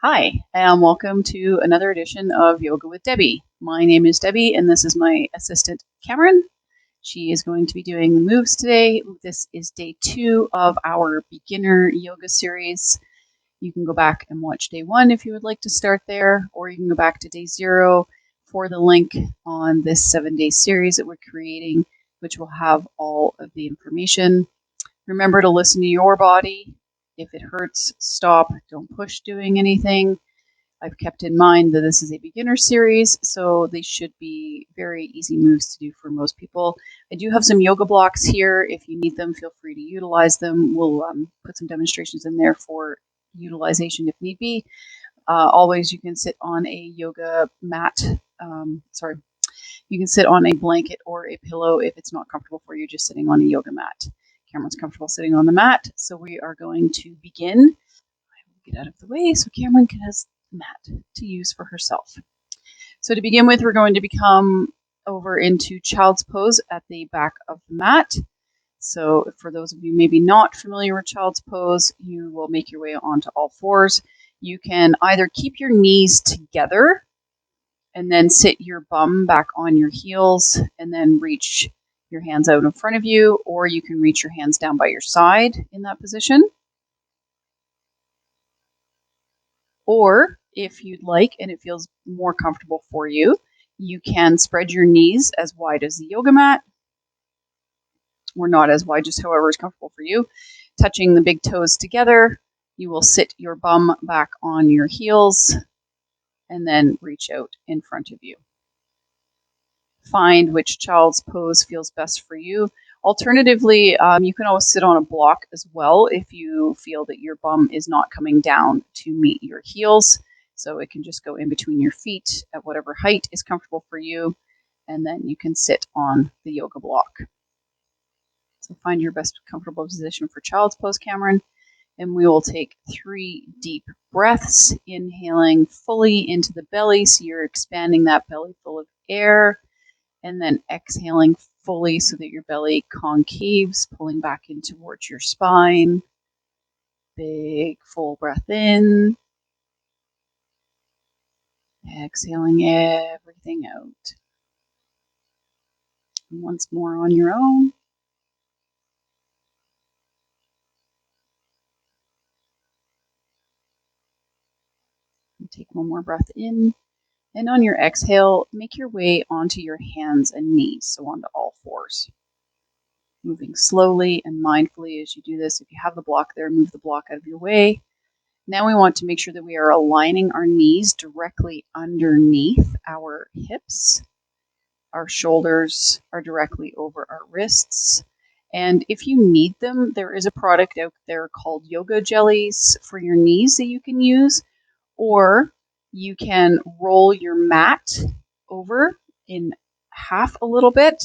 Hi, and welcome to another edition of Yoga with Debbie. My name is Debbie, and this is my assistant, Cameron. She is going to be doing the moves today. This is day 2 of our beginner yoga series. You can go back and watch day 1 if you would like to start there, or you can go back to day 0 for the link on this 7-day series that we're creating, which will have all of the information. Remember to listen to your body. If it hurts, stop. Don't push doing anything. I've kept in mind that this is a beginner series, so they should be very easy moves to do for most people. I do have some yoga blocks here. If you need them, feel free to utilize them. We'll put some demonstrations in there for utilization if need be. Always, you can sit on a yoga mat. You can sit on a blanket or a pillow if it's not comfortable for you just sitting on a yoga mat. Cameron's comfortable sitting on the mat, so we are going to begin. I will get out of the way so Cameron can have the mat to use for herself. So to begin with, we're going to become over into child's pose at the back of the mat. So for those of you maybe not familiar with child's pose, you will make your way onto all fours. You can either keep your knees together and then sit your bum back on your heels and then reach your hands out in front of you, or you can reach your hands down by your side in that position. Or if you'd like and it feels more comfortable for you, you can spread your knees as wide as the yoga mat, or not as wide, just however is comfortable for you. Touching the big toes together, you will sit your bum back on your heels and then reach out in front of you. Find which child's pose feels best for you. Alternatively, you can always sit on a block as well if you feel that your bum is not coming down to meet your heels. So it can just go in between your feet at whatever height is comfortable for you, and then you can sit on the yoga block. So find your best comfortable position for child's pose, Cameron, and we will take 3 deep breaths, inhaling fully into the belly, so you're expanding that belly full of air. And then exhaling fully so that your belly concaves, pulling back in towards your spine. Big full breath in. Exhaling everything out. And once more on your own. And take one more breath in. And on your exhale, make your way onto your hands and knees, so onto all fours. Moving slowly and mindfully as you do this. If you have the block there, move the block out of your way. Now we want to make sure that we are aligning our knees directly underneath our hips. Our shoulders are directly over our wrists. And if you need them, there is a product out there called yoga jellies for your knees that you can use, or you can roll your mat over in half a little bit.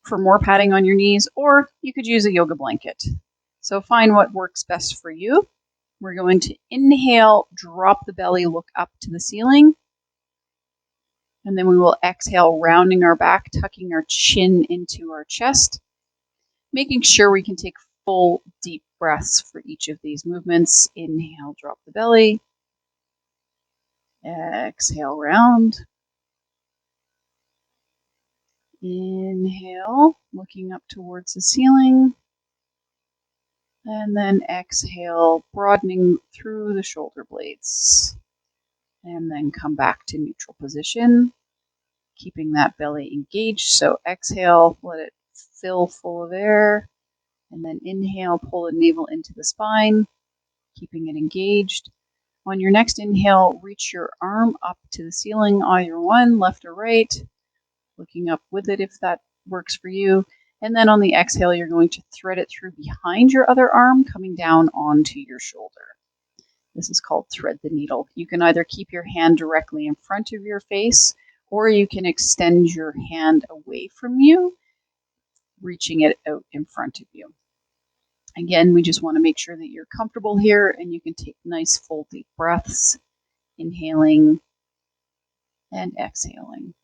For more padding on your knees, or you could use a yoga blanket. So find what works best for you. We're going to inhale, drop the belly, look up to the ceiling. And then we will exhale, rounding our back, tucking our chin into our chest, making sure we can take full deep breaths for each of these movements. Inhale, drop the belly. Exhale, round. Inhale, looking up towards the ceiling. And then exhale, broadening through the shoulder blades. And then come back to neutral position, keeping that belly engaged. So exhale, let it fill full of air. And then inhale, pull the navel into the spine, keeping it engaged. On your next inhale, reach your arm up to the ceiling, either one, left or right, looking up with it if that works for you. And then on the exhale, you're going to thread it through behind your other arm, coming down onto your shoulder. This is called thread the needle. You can either keep your hand directly in front of your face, or you can extend your hand away from you, reaching it out in front of you. Again, we just want to make sure that you're comfortable here and you can take nice full deep breaths, inhaling and exhaling.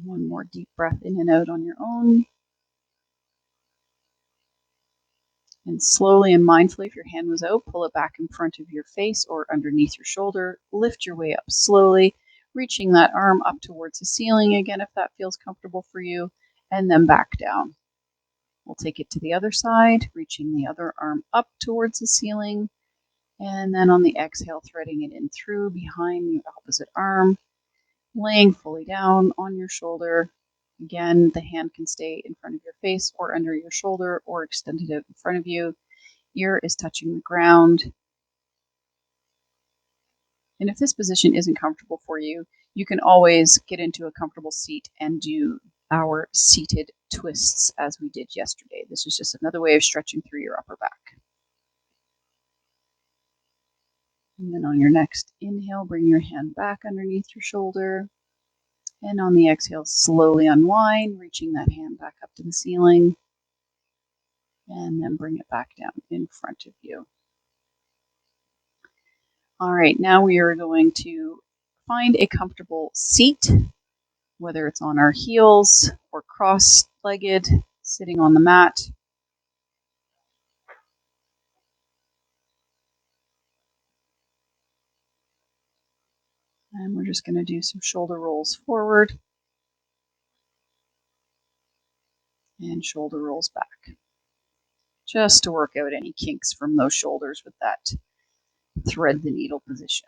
One more deep breath in and out on your own. And slowly and mindfully, if your hand was out, pull it back in front of your face or underneath your shoulder. Lift your way up slowly, reaching that arm up towards the ceiling again if that feels comfortable for you, and then back down. We'll take it to the other side, reaching the other arm up towards the ceiling, and then on the exhale, threading it in through behind the opposite arm, laying fully down on your shoulder. Again, the hand can stay in front of your face or under your shoulder or extended out in front of you. Ear is touching the ground. And if this position isn't comfortable for you, you can always get into a comfortable seat and do our seated twists as we did yesterday. This is just another way of stretching through your upper back. And then on your next inhale, bring your hand back underneath your shoulder. And on the exhale, slowly unwind, reaching that hand back up to the ceiling. And then bring it back down in front of you. All right, now we are going to find a comfortable seat, whether it's on our heels or cross-legged, sitting on the mat. And we're just going to do some shoulder rolls forward and shoulder rolls back, just to work out any kinks from those shoulders with that thread the needle position.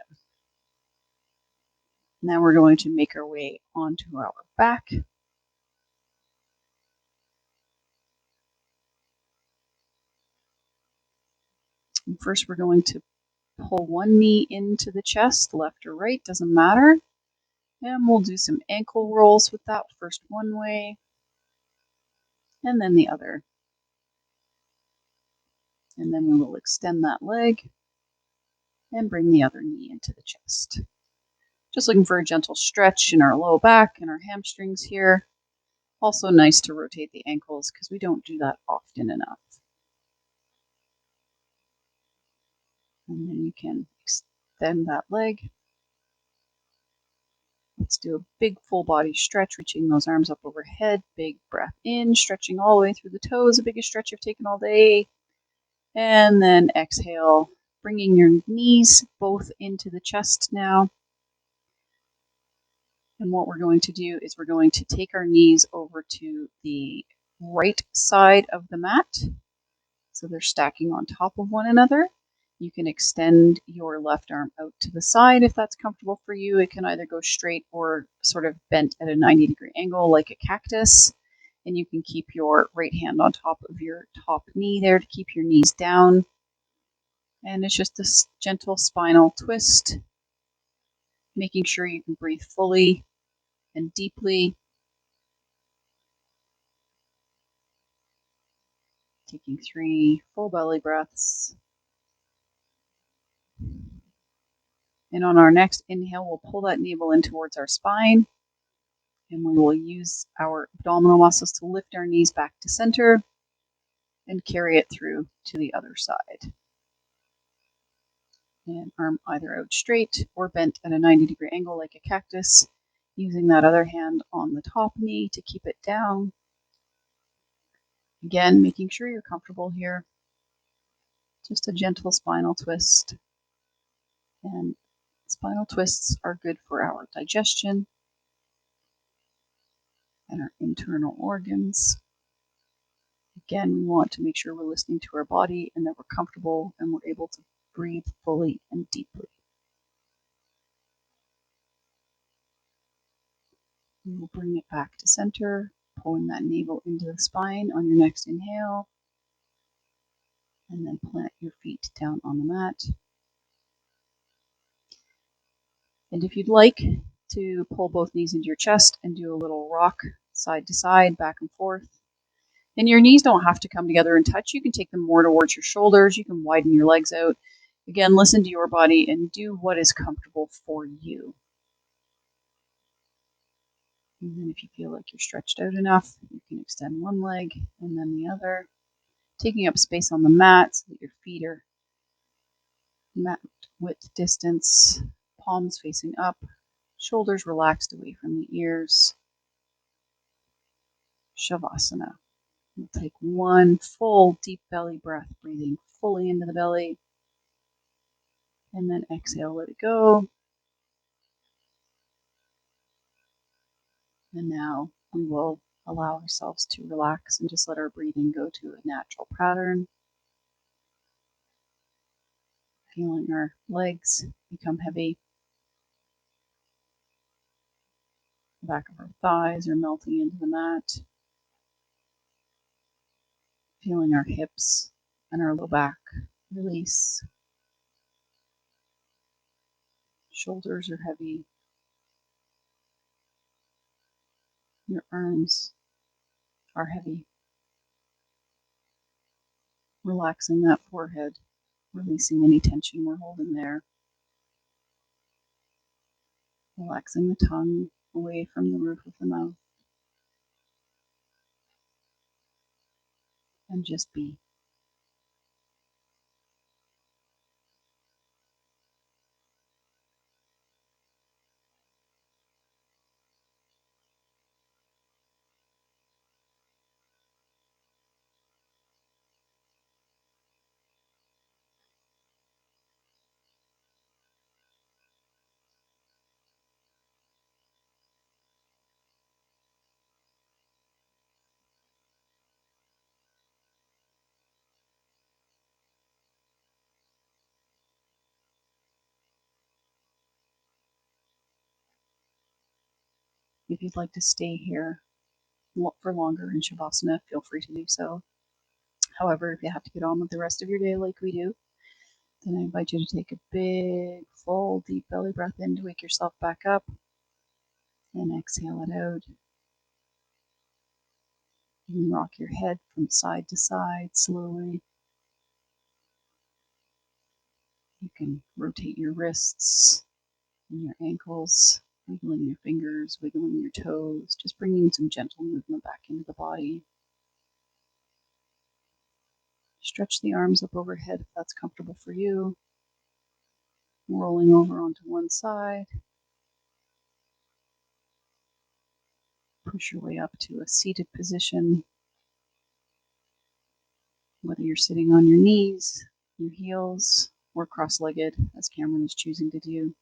Now we're going to make our way onto our back. And first we're going to pull one knee into the chest, left or right, doesn't matter. And we'll do some ankle rolls with that, first one way and then the other. And then we will extend that leg and bring the other knee into the chest. Just looking for a gentle stretch in our low back and our hamstrings here. Also nice to rotate the ankles because we don't do that often enough. And then you can extend that leg. Let's do a big full body stretch, reaching those arms up overhead. Big breath in, stretching all the way through the toes, the biggest stretch you've taken all day. And then exhale, bringing your knees both into the chest now. And what we're going to do is we're going to take our knees over to the right side of the mat. So they're stacking on top of one another. You can extend your left arm out to the side if that's comfortable for you. It can either go straight or sort of bent at a 90-degree angle like a cactus. And you can keep your right hand on top of your top knee there to keep your knees down. And it's just this gentle spinal twist, making sure you can breathe fully and deeply. Taking 3 full belly breaths. And on our next inhale, we'll pull that navel in towards our spine. And we will use our abdominal muscles to lift our knees back to center and carry it through to the other side. And arm either out straight or bent at a 90-degree angle like a cactus, using that other hand on the top knee to keep it down. Again, making sure you're comfortable here. Just a gentle spinal twist. And spinal twists are good for our digestion and our internal organs. Again, we want to make sure we're listening to our body and that we're comfortable and we're able to breathe fully and deeply. We will bring it back to center, pulling that navel into the spine on your next inhale. And then plant your feet down on the mat. And if you'd like to pull both knees into your chest and do a little rock side to side, back and forth. And your knees don't have to come together and touch. You can take them more towards your shoulders. You can widen your legs out. Again, listen to your body and do what is comfortable for you. And then if you feel like you're stretched out enough, you can extend one leg and then the other, taking up space on the mat so that your feet are mat width distance, palms facing up, shoulders relaxed away from the ears. Shavasana. We'll take one full deep belly breath, breathing fully into the belly. And then exhale, let it go. And now we will allow ourselves to relax and just let our breathing go to a natural pattern. Feeling our legs become heavy. The back of our thighs are melting into the mat. Feeling our hips and our low back release. Shoulders are heavy. Your arms are heavy. Relaxing that forehead, releasing any tension we're holding there. Relaxing the tongue away from the roof of the mouth. And just be. If you'd like to stay here for longer in Shavasana, feel free to do so. However, if you have to get on with the rest of your day like we do, then I invite you to take a big, full, deep belly breath in to wake yourself back up. And exhale it out. You can rock your head from side to side slowly. You can rotate your wrists and your ankles, wiggling your fingers, wiggling your toes, just bringing some gentle movement back into the body. Stretch the arms up overhead if that's comfortable for you. Rolling over onto one side. Push your way up to a seated position. Whether you're sitting on your knees, your heels, or cross-legged, as Cameron is choosing to do.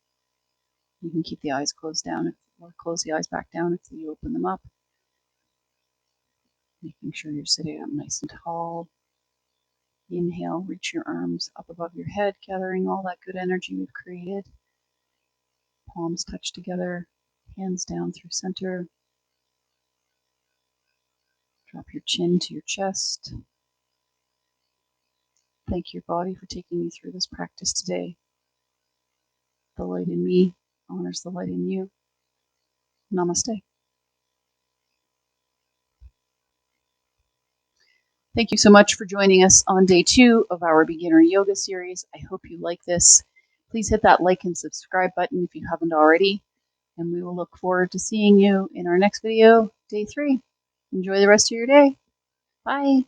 You can keep the eyes closed down or close the eyes back down if you open them up. Making sure you're sitting up nice and tall. Inhale, reach your arms up above your head, gathering all that good energy we've created. Palms touch together, hands down through center. Drop your chin to your chest. Thank your body for taking you through this practice today. The light in me honors the light in you. Namaste. Thank you so much for joining us on day 2 of our beginner yoga series. I hope you like this. Please hit that like and subscribe button if you haven't already. And we will look forward to seeing you in our next video, day 3. Enjoy the rest of your day. Bye.